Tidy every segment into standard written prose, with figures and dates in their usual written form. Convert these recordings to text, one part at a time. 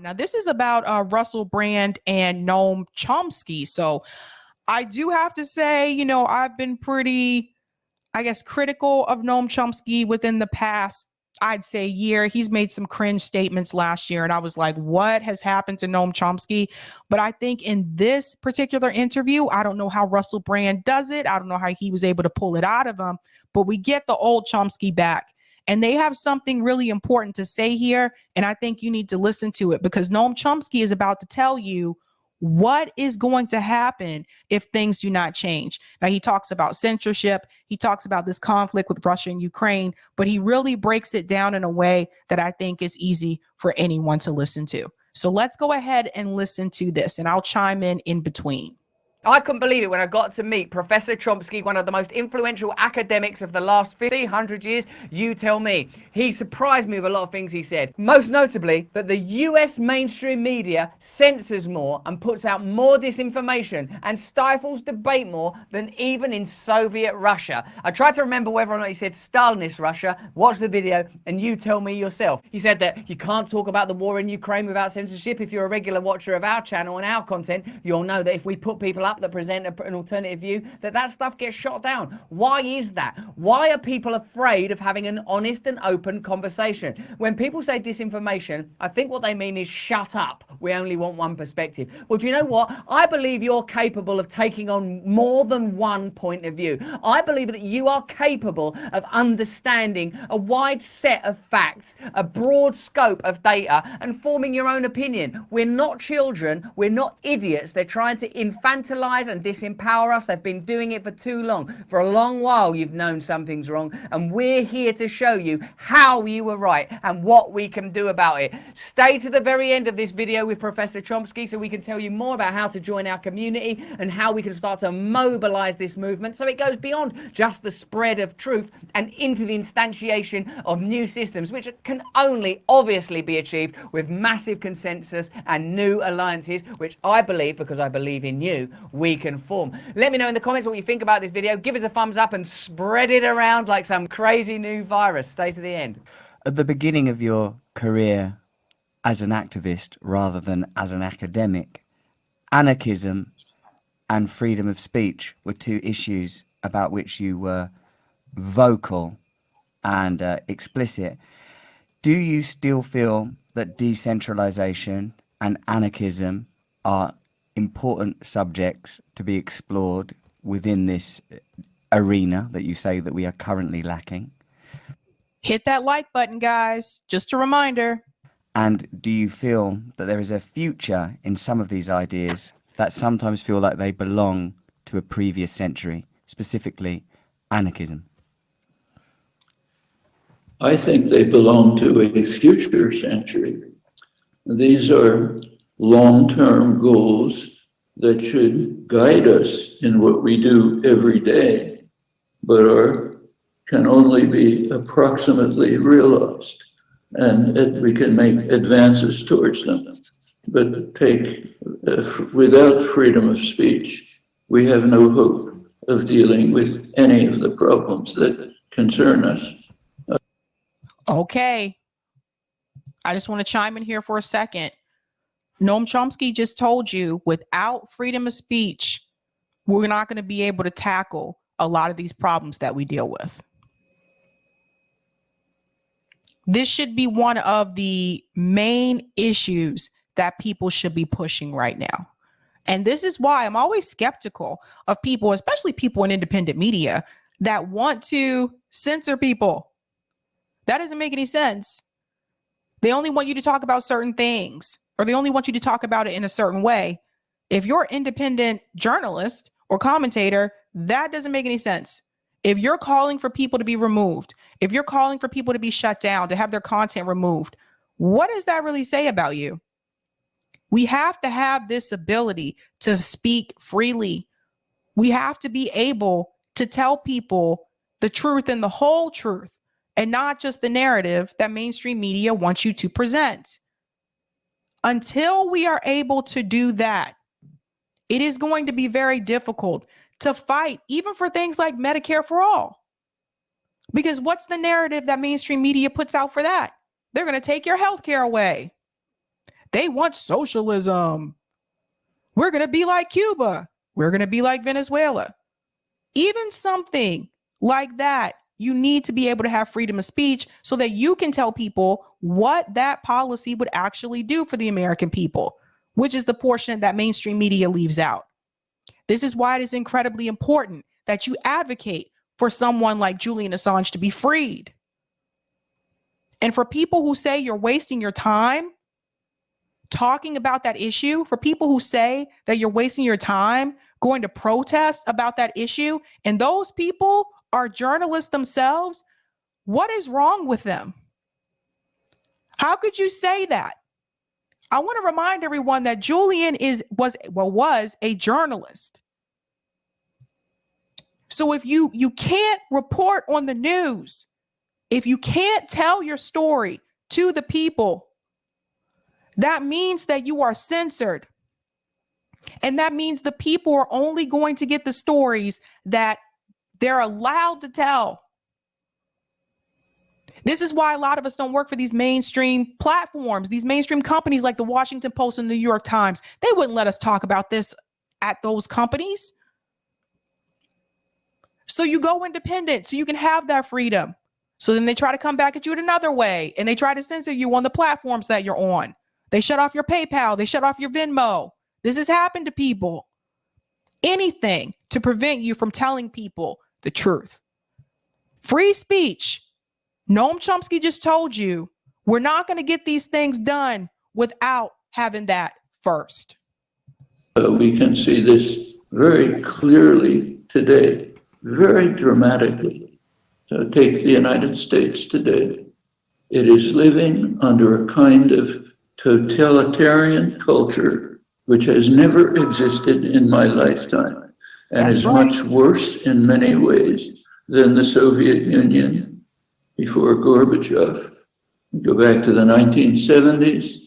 Now, this is about Russell Brand and Noam Chomsky. So I do have to say, you know, I've been pretty, I guess, critical of Noam Chomsky within the past, I'd say, year. He's made some cringe statements last year, and I was like, what has happened to Noam Chomsky? But I think in this particular interview, I don't know how Russell Brand does it. I don't know how he was able to pull it out of him, but we get the old Chomsky back. And they have something really important to say here. And I think you need to listen to it, because Noam Chomsky is about to tell you what is going to happen if things do not change. Now, he talks about censorship. He talks about this conflict with Russia and Ukraine, but he really breaks it down in a way that I think is easy for anyone to listen to. So let's go ahead and listen to this, and I'll chime in between. I couldn't believe it when I got to meet Professor Chomsky, one of the most influential academics of the last 100 years. You tell me. He surprised me with a lot of things he said. Most notably, that the US mainstream media censors more and puts out more disinformation and stifles debate more than even in Soviet Russia. I tried to remember whether or not he said Stalinist Russia. Watch the video and you tell me yourself. He said that you can't talk about the war in Ukraine without censorship. If you're a regular watcher of our channel and our content, you'll know that if we put people up that present an alternative view, that stuff gets shot down. Why is that? Why are people afraid of having an honest and open conversation? When people say disinformation, I think what they mean is shut up. We only want one perspective. Well, do you know what? I believe you're capable of taking on more than one point of view. I believe that you are capable of understanding a wide set of facts, a broad scope of data, and forming your own opinion. We're not children. We're not idiots. They're trying to infantilize and disempower us. They've been doing it for too long. For a long while, you've known something's wrong, and we're here to show you how you were right and what we can do about it. Stay to the very end of this video with Professor Chomsky so we can tell you more about how to join our community and how we can start to mobilize this movement so it goes beyond just the spread of truth and into the instantiation of new systems, which can only obviously be achieved with massive consensus and new alliances, which I believe, because I believe in you, we can form. Let me know in the comments what you think about this video. Give us a thumbs up and spread it around like some crazy new virus. Stay to the end. At the beginning of your career as an activist rather than as an academic, anarchism and freedom of speech were two issues about which you were vocal and explicit. Do you still feel that decentralization and anarchism are important subjects to be explored within this arena that you say that we are currently lacking? Hit that like button, guys. Just a reminder. And do you feel that there is a future in some of these ideas that sometimes feel like they belong to a previous century, specifically anarchism? I think they belong to a future century. These are long-term goals that should guide us in what we do every day, but can only be approximately realized, and we can make advances towards them. But without freedom of speech, we have no hope of dealing with any of the problems that concern us. Okay. I just want to chime in here for a second. Noam Chomsky just told you without freedom of speech, we're not going to be able to tackle a lot of these problems that we deal with. This should be one of the main issues that people should be pushing right now. And this is why I'm always skeptical of people, especially people in independent media, that want to censor people. That doesn't make any sense. They only want you to talk about certain things, or they only want you to talk about it in a certain way. If you're an independent journalist or commentator, that doesn't make any sense. If you're calling for people to be removed, if you're calling for people to be shut down, to have their content removed, what does that really say about you? We have to have this ability to speak freely. We have to be able to tell people the truth and the whole truth, and not just the narrative that mainstream media wants you to present. Until we are able to do that, it is going to be very difficult to fight, even for things like Medicare for all. Because what's the narrative that mainstream media puts out for that? They're going to take your health care away. They want socialism. We're going to be like Cuba. We're going to be like Venezuela. Even something like that, you need to be able to have freedom of speech so that you can tell people what that policy would actually do for the American people, which is the portion that mainstream media leaves out. This is why it is incredibly important that you advocate for someone like Julian Assange to be freed. And for people who say you're wasting your time talking about that issue, for people who say that you're wasting your time going to protest about that issue, and those people are journalists themselves, what is wrong with them? How could you say that? I want to remind everyone that Julian was a journalist. So if you can't report on the news, if you can't tell your story to the people, that means that you are censored. And that means the people are only going to get the stories that they're allowed to tell. This is why a lot of us don't work for these mainstream platforms, these mainstream companies like the Washington Post and the New York Times. They wouldn't let us talk about this at those companies. So you go independent so you can have that freedom. So then they try to come back at you in another way, and they try to censor you on the platforms that you're on. They shut off your PayPal. They shut off your Venmo. This has happened to people. Anything to prevent you from telling people the truth. Free speech. Noam Chomsky just told you we're not going to get these things done without having that first. We can see this very clearly today, very dramatically. So take the United States today. It is living under a kind of totalitarian culture which has never existed in my lifetime, and That's is right. much worse in many ways than the Soviet Union before Gorbachev. Go back to the 1970s,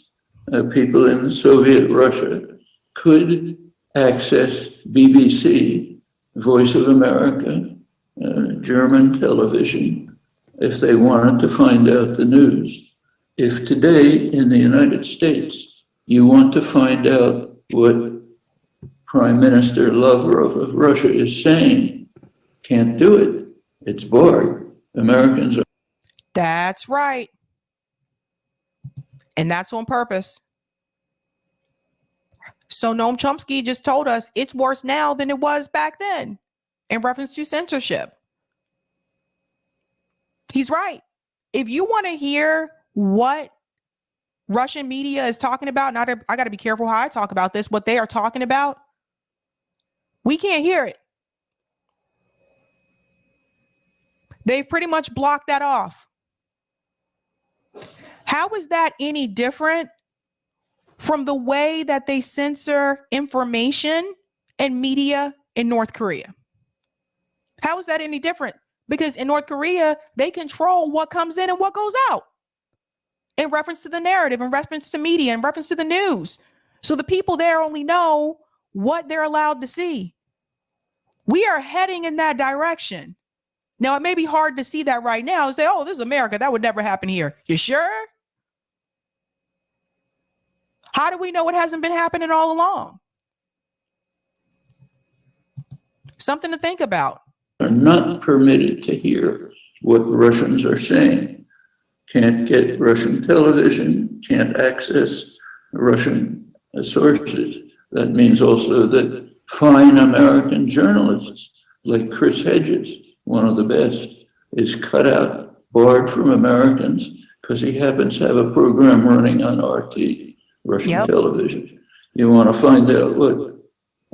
people in Soviet Russia could access BBC, Voice of America, German television, if they wanted to find out the news. If today in the United States, you want to find out what Prime Minister Lavrov of Russia is saying, can't do it. It's barred. Americans are. That's right. And that's on purpose. So Noam Chomsky just told us it's worse now than it was back then in reference to censorship. He's right. If you want to hear what Russian media is talking about, and I got to be careful how I talk about this, what they are talking about, we can't hear it. They've pretty much blocked that off. How is that any different from the way that they censor information and media in North Korea? How is that any different? Because in North Korea, they control what comes in and what goes out in reference to the narrative, in reference to media, in reference to the news. So the people there only know what they're allowed to see. We are heading in that direction. Now, it may be hard to see that right now and say, oh, this is America. That would never happen here. You sure? How do we know it hasn't been happening all along? Something to think about. Are not permitted to hear what Russians are saying. Can't get Russian television, can't access Russian sources. That means also that fine American journalists like Chris Hedges, one of the best, is cut out, barred from Americans because he happens to have a program running on RT, Russian television. You want to find out what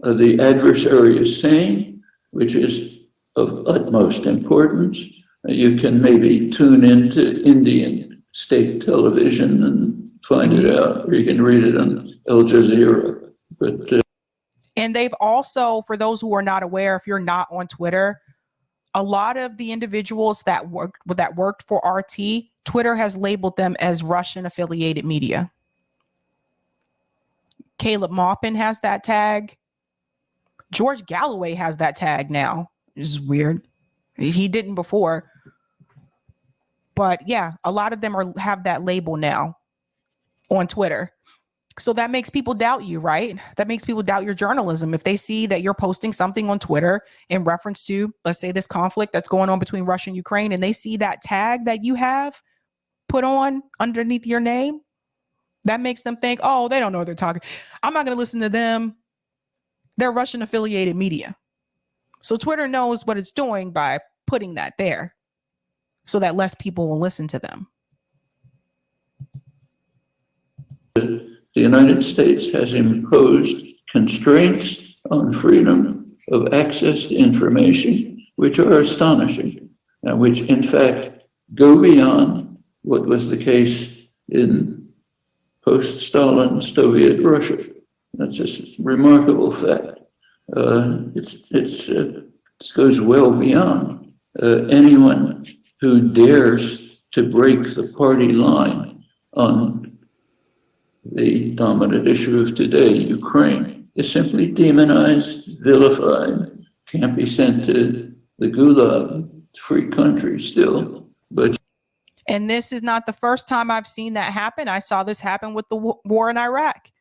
the adversary is saying, which is of utmost importance. You can maybe tune into Indian state television and find it out, or you can read it on Al Jazeera. But and they've also, for those who are not aware, if you're not on Twitter, a lot of the individuals that worked for RT, Twitter has labeled them as Russian affiliated media. Caleb Maupin has that tag. George Galloway has that tag now. Which is weird. He didn't before. But yeah, a lot of them have that label now on Twitter. So that makes people doubt you, right? That makes people doubt your journalism. If they see that you're posting something on Twitter in reference to, let's say, this conflict that's going on between Russia and Ukraine, and they see that tag that you have put on underneath your name, that makes them think, oh, they don't know what they're talking. I'm not going to listen to them. They're Russian affiliated media. So Twitter knows what it's doing by putting that there so that less people will listen to them. The United States has imposed constraints on freedom of access to information, which are astonishing, and which in fact go beyond what was the case in post-Stalin Soviet Russia. That's just a remarkable fact. It goes well beyond anyone who dares to break the party line on the dominant issue of today, Ukraine, is simply demonized, vilified, can't be sent to the gulag. It's a free country still, but. And this is not the first time I've seen that happen. I saw this happen with the war in Iraq.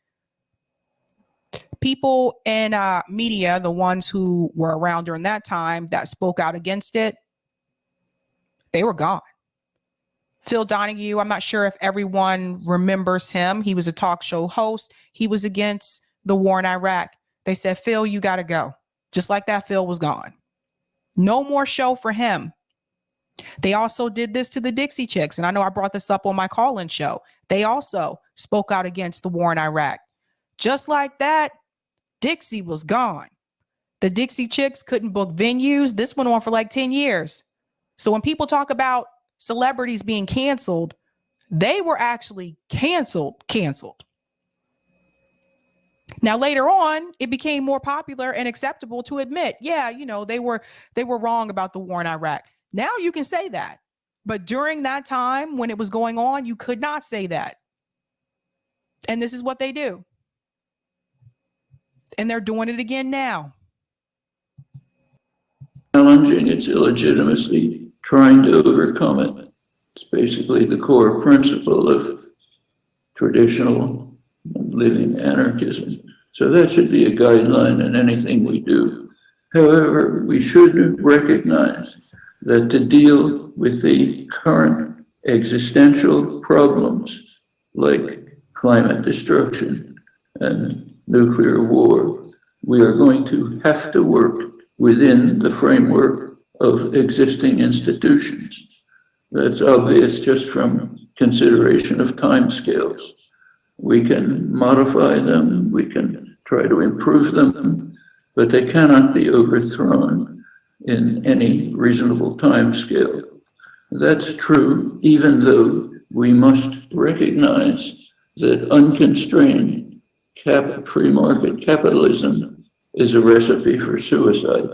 People in media, the ones who were around during that time that spoke out against it, they were gone. Phil Donahue, I'm not sure if everyone remembers him. He was a talk show host. He was against the war in Iraq. They said, Phil, you got to go. Just like that, Phil was gone. No more show for him. They also did this to the Dixie Chicks. And I know I brought this up on my call-in show. They also spoke out against the war in Iraq. Just like that, Dixie was gone. The Dixie Chicks couldn't book venues. This went on for like 10 years. So when people talk about celebrities being canceled, they were actually canceled. Now, later on, it became more popular and acceptable to admit, yeah, you know, they were wrong about the war in Iraq. Now you can say that. But during that time when it was going on, you could not say that. And this is what they do. And they're doing it again now. Challenging its illegitimacy, trying to overcome it. It's basically the core principle of traditional living anarchism. So that should be a guideline in anything we do. However, we should recognize that to deal with the current existential problems like climate destruction and nuclear war, we are going to have to work within the framework of existing institutions. That's obvious just from consideration of timescales. We can modify them, we can try to improve them, but they cannot be overthrown in any reasonable timescale. That's true, even though we must recognize that unconstrained free market capitalism is a recipe for suicide.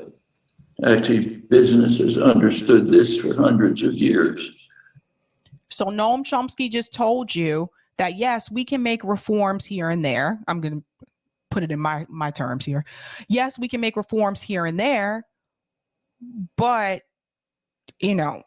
Actually, business has understood this for hundreds of years. So Noam Chomsky just told you that, yes, we can make reforms here and there. I'm going to put it in my terms here. Yes, we can make reforms here and there, but, you know,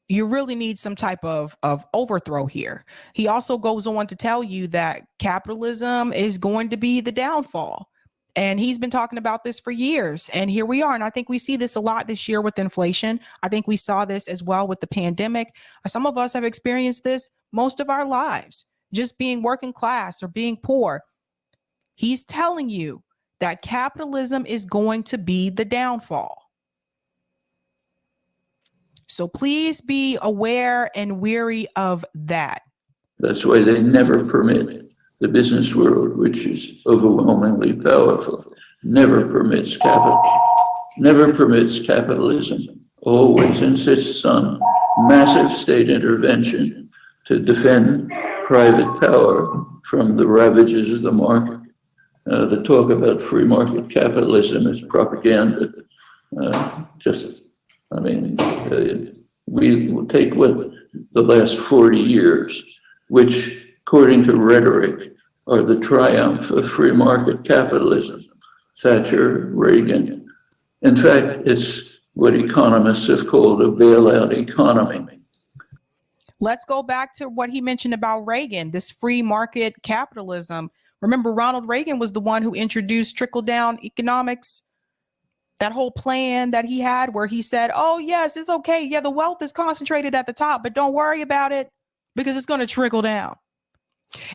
you really need some type of overthrow here. He also goes on to tell you that capitalism is going to be the downfall. And he's been talking about this for years. And here we are. And I think we see this a lot this year with inflation. I think we saw this as well with the pandemic. Some of us have experienced this most of our lives, just being working class or being poor. He's telling you that capitalism is going to be the downfall. So please be aware and weary of that. That's why they never permit the business world, which is overwhelmingly powerful, never permits capitalism, always insists on massive state intervention to defend private power from the ravages of the market. The talk about free market capitalism is propaganda. We will take what the last 40 years, which according to rhetoric are the triumph of free market capitalism, Thatcher, Reagan. In fact, it's what economists have called a bailout economy. Let's go back to what he mentioned about Reagan, this free market capitalism. Remember, Ronald Reagan was the one who introduced trickle-down economics, that whole plan that he had where he said, oh, yes, it's okay. Yeah, the wealth is concentrated at the top, but don't worry about it because it's going to trickle down.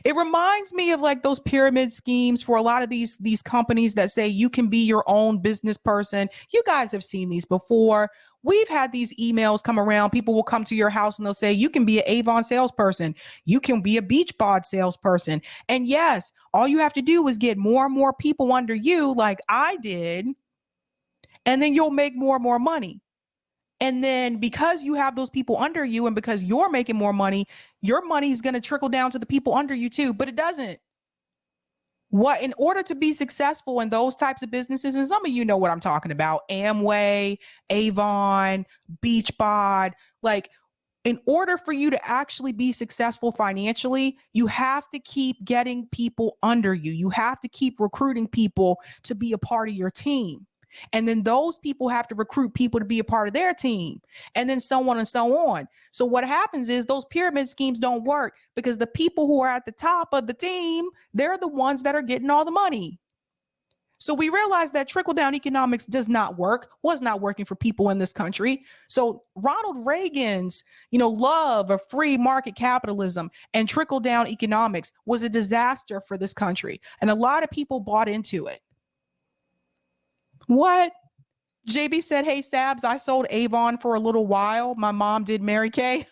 It reminds me of like those pyramid schemes for a lot of these companies that say you can be your own business person. You guys have seen these before. We've had these emails come around. People will come to your house and they'll say, you can be an Avon salesperson. You can be a Beach Bod salesperson. And yes, all you have to do is get more and more people under you like I did. And then you'll make more and more money. And then because you have those people under you and because you're making more money, your money is going to trickle down to the people under you too, but it doesn't. What, in order to be successful in those types of businesses, and some of you know what I'm talking about, Amway, Avon, Beachbod, like in order for you to actually be successful financially, you have to keep getting people under you. You have to keep recruiting people to be a part of your team. And then those people have to recruit people to be a part of their team, and then so on and so on. So what happens is those pyramid schemes don't work because the people who are at the top of the team, they're the ones that are getting all the money. So we realize that trickle down economics does not work, was not working for people in this country. So Ronald Reagan's, love of free market capitalism and trickle down economics was a disaster for this country. And a lot of people bought into it. What? JB said, hey, Sabs, I sold Avon for a little while. My mom did Mary Kay.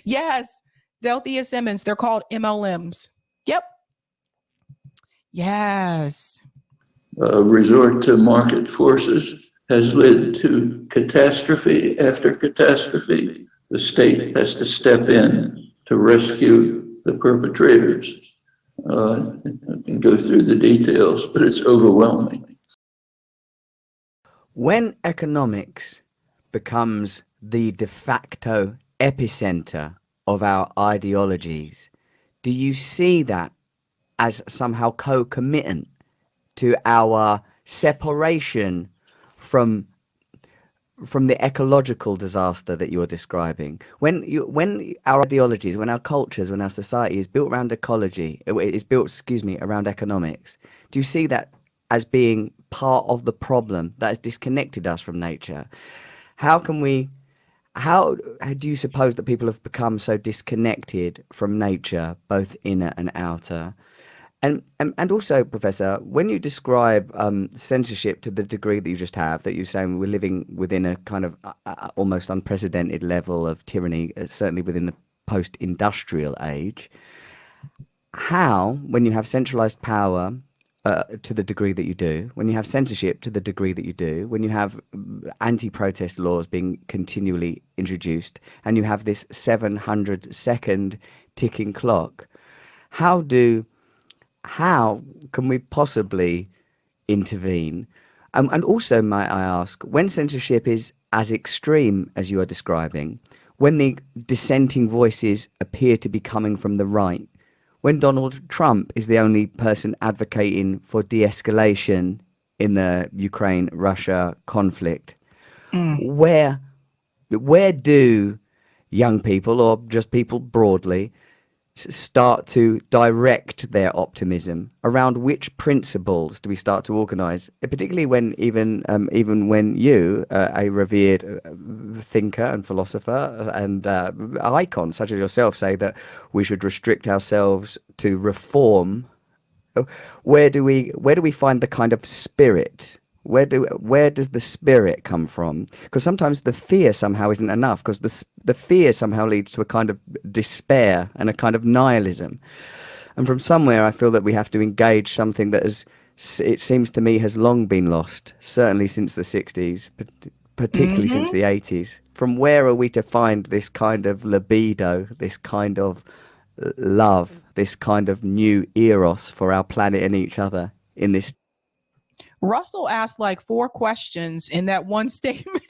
Yes. Delthea Simmons. They're called MLMs. Yep. Yes. Resort to market forces has led to catastrophe after catastrophe. The state has to step in to rescue the perpetrators. I can go through the details, but it's overwhelming. When economics becomes the de facto epicenter of our ideologies, do you see that as somehow co-committant to our separation from the ecological disaster that you're describing? When our ideologies, when our cultures, when our society is built around ecology, it is built, around economics, do you see that as being part of the problem that has disconnected us from nature? How do you suppose that people have become so disconnected from nature, both inner and outer? And also, Professor, when you describe censorship to the degree that you just have, that you're saying we're living within a kind of almost unprecedented level of tyranny, certainly within the post-industrial age, how, when you have centralized power to the degree that you do, when you have censorship to the degree that you do, when you have anti-protest laws being continually introduced, and you have this 700-second ticking clock, how can we possibly intervene? And also, might I ask, when censorship is as extreme as you are describing, when the dissenting voices appear to be coming from the right, when Donald Trump is the only person advocating for de-escalation in the Ukraine-Russia conflict, where do young people, or just people broadly, start to direct their optimism? Around which principles do we start to organize, particularly when even when you, a revered thinker and philosopher and icon such as yourself, say that we should restrict ourselves to reform? Where do we find the kind of spirit? Where does the spirit come from? Because sometimes the fear somehow isn't enough, because the fear somehow leads to a kind of despair and a kind of nihilism. And from somewhere, I feel that we have to engage something that it seems to me, has long been lost, certainly since the 60s, particularly since the 80s. From where are we to find this kind of libido, this kind of love, this kind of new eros for our planet and each other in this? Russell asked like 4 questions in that one statement.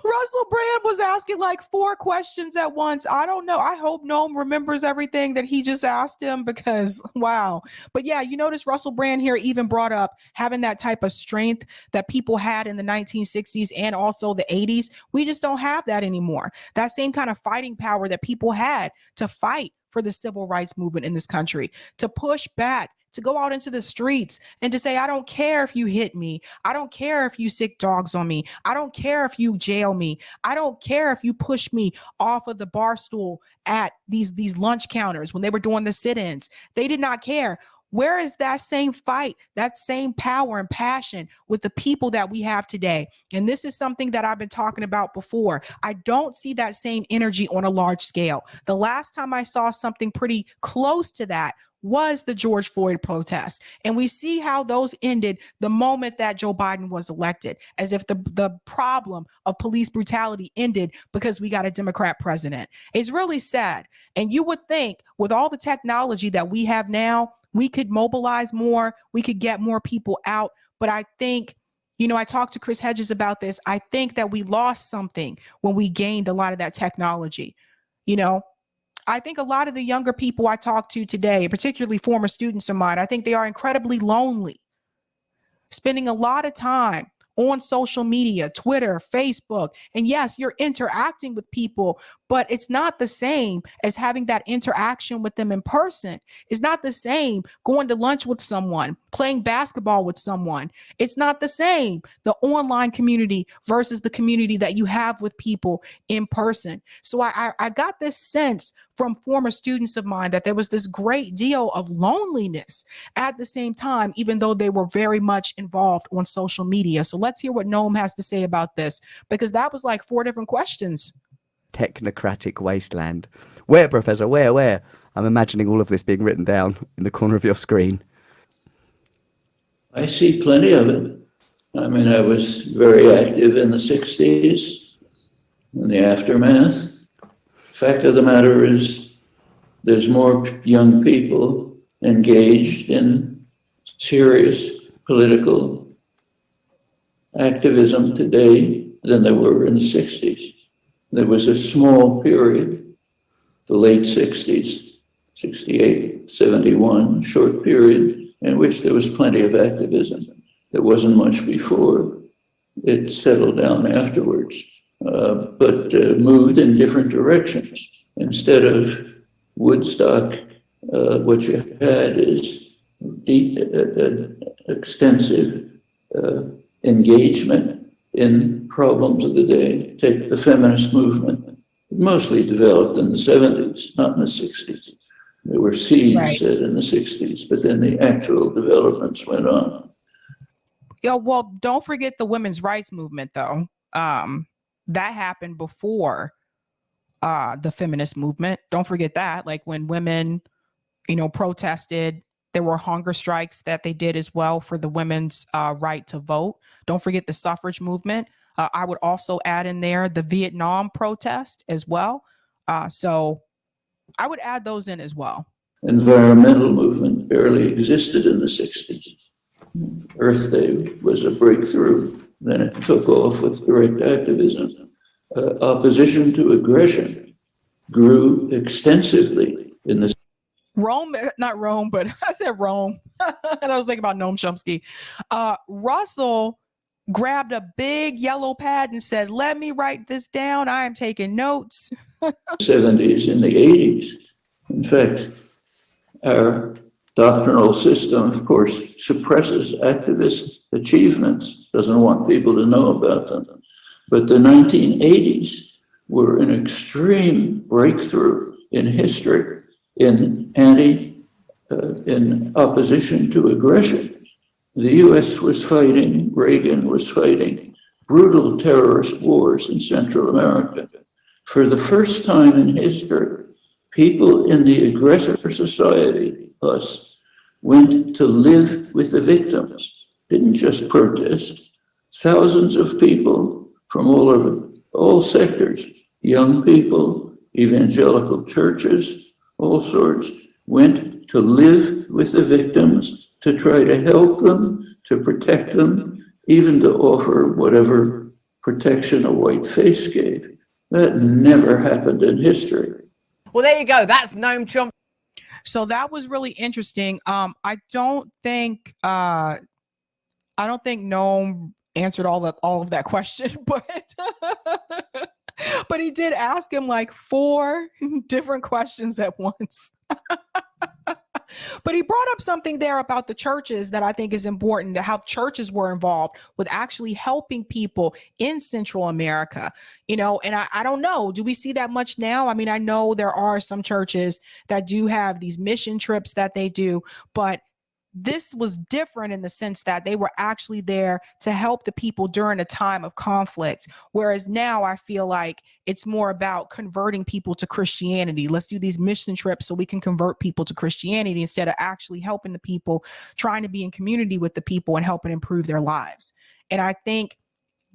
Russell Brand was asking like 4 questions at once. I don't know. I hope Noam remembers everything that he just asked him because wow. But yeah, you notice Russell Brand here even brought up having that type of strength that people had in the 1960s and also the 80s. We just don't have that anymore. That same kind of fighting power that people had to fight for the civil rights movement in this country, to push back, to go out into the streets and to say, I don't care if you hit me. I don't care if you sick dogs on me. I don't care if you jail me. I don't care if you push me off of the bar stool at these lunch counters when they were doing the sit-ins. They did not care. Where is that same fight, that same power and passion with the people that we have today? And this is something that I've been talking about before. I don't see that same energy on a large scale. The last time I saw something pretty close to that was the George Floyd protest. And we see how those ended the moment that Joe Biden was elected, as if the problem of police brutality ended because we got a Democrat president. It's really sad. And you would think with all the technology that we have now, we could mobilize more, we could get more people out. But I think, I talked to Chris Hedges about this. I think that we lost something when we gained a lot of that technology. I think a lot of the younger people I talk to today, particularly former students of mine, I think they are incredibly lonely, spending a lot of time on social media, Twitter, Facebook. And yes, you're interacting with people, but it's not the same as having that interaction with them in person. It's not the same going to lunch with someone, playing basketball with someone. It's not the same, the online community versus the community that you have with people in person. So I got this sense from former students of mine that there was this great deal of loneliness at the same time, even though they were very much involved on social media. So let's hear what Noam has to say about this, because that was like 4 different questions. Technocratic wasteland. Where, Professor? Where? I'm imagining all of this being written down in the corner of your screen. I see plenty of it. I mean, I was very active in the 60s, in the aftermath. Fact of the matter is, there's more young people engaged in serious political activism today than there were in the 60s. There was a small period, the late 60s, 68, 71, short period in which there was plenty of activism. There wasn't much before. It settled down afterwards, but moved in different directions. Instead of Woodstock, what you had is deep, extensive engagement in problems of the day. Take the feminist movement, mostly developed in the 70s, not in the 60s. There were seeds set in the 60s, but then the actual developments went on. Yeah, well, don't forget the women's rights movement, though. That happened before the feminist movement. Don't forget that. Like when women, protested, there were hunger strikes that they did as well for the women's right to vote. Don't forget the suffrage movement. I would also add in there the Vietnam protest as well. So I would add those in as well. Environmental movement barely existed in the 60s. Earth Day was a breakthrough. Then it took off with direct activism. Opposition to aggression grew extensively in the Rome, not Rome, but I said Rome. And I was thinking about Noam Chomsky. Russell grabbed a big yellow pad and said, let me write this down. I am taking notes. 70s and the 80s. In fact, our doctrinal system, of course, suppresses activist achievements, doesn't want people to know about them. But the 1980s were an extreme breakthrough in history in opposition to aggression. The US was fighting, Reagan was fighting brutal terrorist wars in Central America. For the first time in history, people in the aggressor society, us, went to live with the victims, didn't just protest. Thousands of people from all over, all sectors, young people, evangelical churches, all sorts, went to live with the victims, to try to help them, to protect them, even to offer whatever protection a white face gave. That never happened in history. Well, there you go. That's Noam Chomsky. So that was really interesting. I don't think Noam answered all of that question, but but he did ask him like 4 different questions at once. But he brought up something there about the churches that I think is important, how churches were involved with actually helping people in Central America, and I don't know, do we see that much now? I mean, I know there are some churches that do have these mission trips that they do, but this was different in the sense that they were actually there to help the people during a time of conflict. Whereas now I feel like it's more about converting people to Christianity. Let's do these mission trips so we can convert people to Christianity instead of actually helping the people, trying to be in community with the people and helping improve their lives. And I think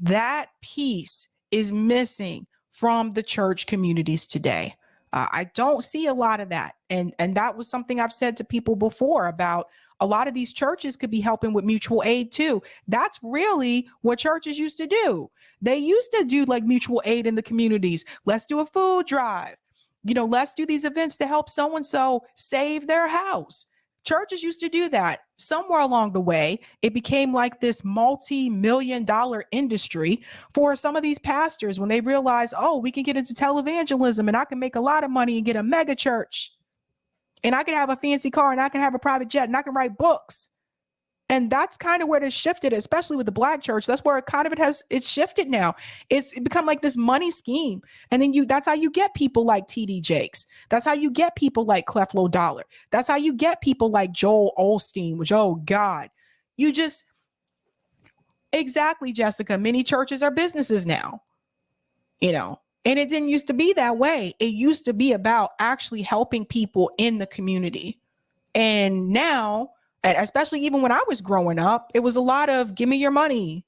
that piece is missing from the church communities today. I don't see a lot of that. And that was something I've said to people before about a lot of these churches could be helping with mutual aid too. That's really what churches used to do. They used to do like mutual aid in the communities. Let's do a food drive. Let's do these events to help so-and-so save their house. Churches used to do that. Somewhere along the way, it became like this multi-million-dollar industry for some of these pastors when they realized, oh, we can get into televangelism and I can make a lot of money and get a mega church. And I can have a fancy car and I can have a private jet and I can write books. And that's kind of where it shifted, especially with the Black church. That's where it's shifted now. It's become like this money scheme. And then that's how you get people like TD Jakes. That's how you get people like Creflo Dollar. That's how you get people like Joel Osteen, which, oh God, exactly, Jessica. Many churches are businesses now, and it didn't used to be that way. It used to be about actually helping people in the community. And now, and especially even when I was growing up, it was a lot of give me your money.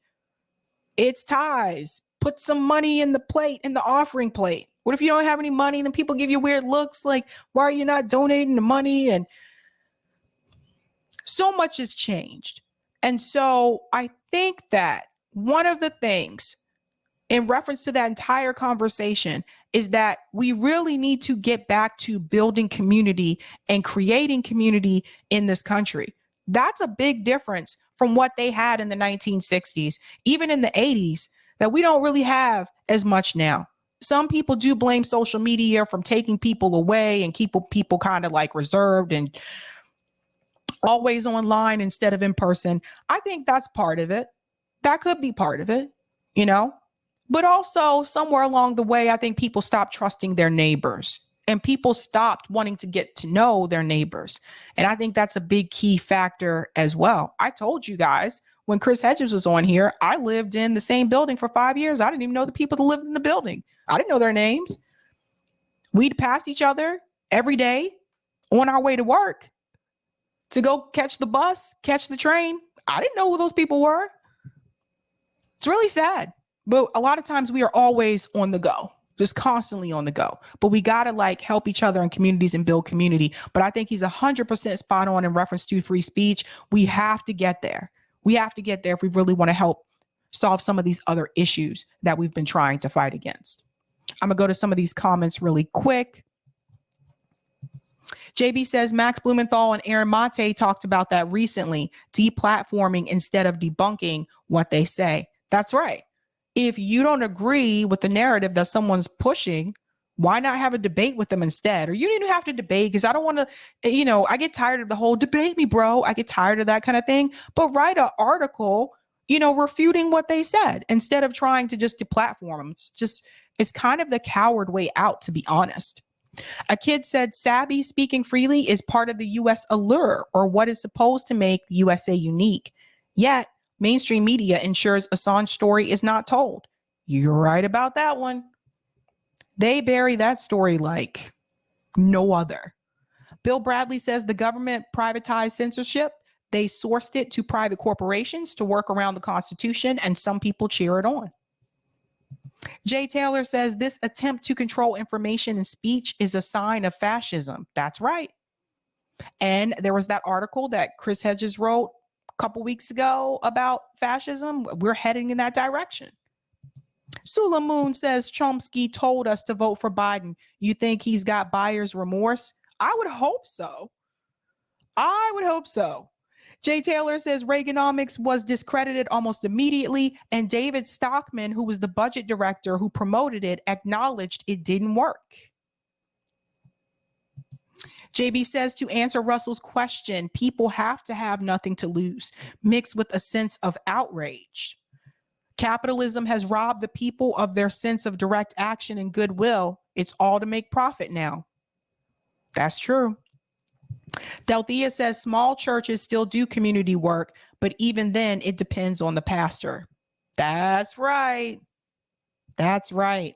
It's tithes. Put some money in the offering plate. What if you don't have any money? Then people give you weird looks like, why are you not donating the money? And so much has changed. And so I think that one of the things in reference to that entire conversation is that we really need to get back to building community and creating community in this country. That's a big difference from what they had in the 1960s, even in the 80s, that we don't really have as much now. Some people do blame social media from taking people away and keep people kind of like reserved and always online instead of in person. I think that's part of it. That could be part of it, But also somewhere along the way, I think people stopped trusting their neighbors and people stopped wanting to get to know their neighbors. And I think that's a big key factor as well. I told you guys when Chris Hedges was on here, I lived in the same building for 5 years. I didn't even know the people that lived in the building. I didn't know their names. We'd pass each other every day on our way to work to go catch the bus, catch the train. I didn't know who those people were. It's really sad. But a lot of times we are always on the go, just constantly on the go. But we got to help each other in communities and build community. But I think he's 100% spot on in reference to free speech. We have to get there. We have to get there if we really want to help solve some of these other issues that we've been trying to fight against. I'm going to go to some of these comments really quick. JB says Max Blumenthal and Aaron Mate talked about that recently, deplatforming instead of debunking what they say. That's right. If you don't agree with the narrative that someone's pushing, why not have a debate with them instead? Or you don't even have to debate, because I don't want to, I get tired of the whole debate me, bro. I get tired of that kind of thing. But write an article, refuting what they said instead of trying to just deplatform them. It's kind of the coward way out, to be honest. A kid said Sabby speaking freely is part of the U.S. allure, or what is supposed to make the USA unique. Yet, mainstream media ensures Assange's story is not told. You're right about that one. They bury that story like no other. Bill Bradley says the government privatized censorship. They sourced it to private corporations to work around the Constitution, and some people cheer it on. Jay Taylor says this attempt to control information and speech is a sign of fascism. That's right. And there was that article that Chris Hedges wrote couple weeks ago about fascism. We're heading in that direction. Sula Moon says Chomsky told us to vote for Biden. You think he's got buyer's remorse? I would hope so. I would hope so. Jay Taylor says Reaganomics was discredited almost immediately, and David Stockman, who was the budget director who promoted it, acknowledged it didn't work. JB says to answer Russell's question, people have to have nothing to lose, mixed with a sense of outrage. Capitalism has robbed the people of their sense of direct action and goodwill. It's all to make profit now. That's true. Delthea says small churches still do community work, but even then it depends on the pastor. That's right. That's right.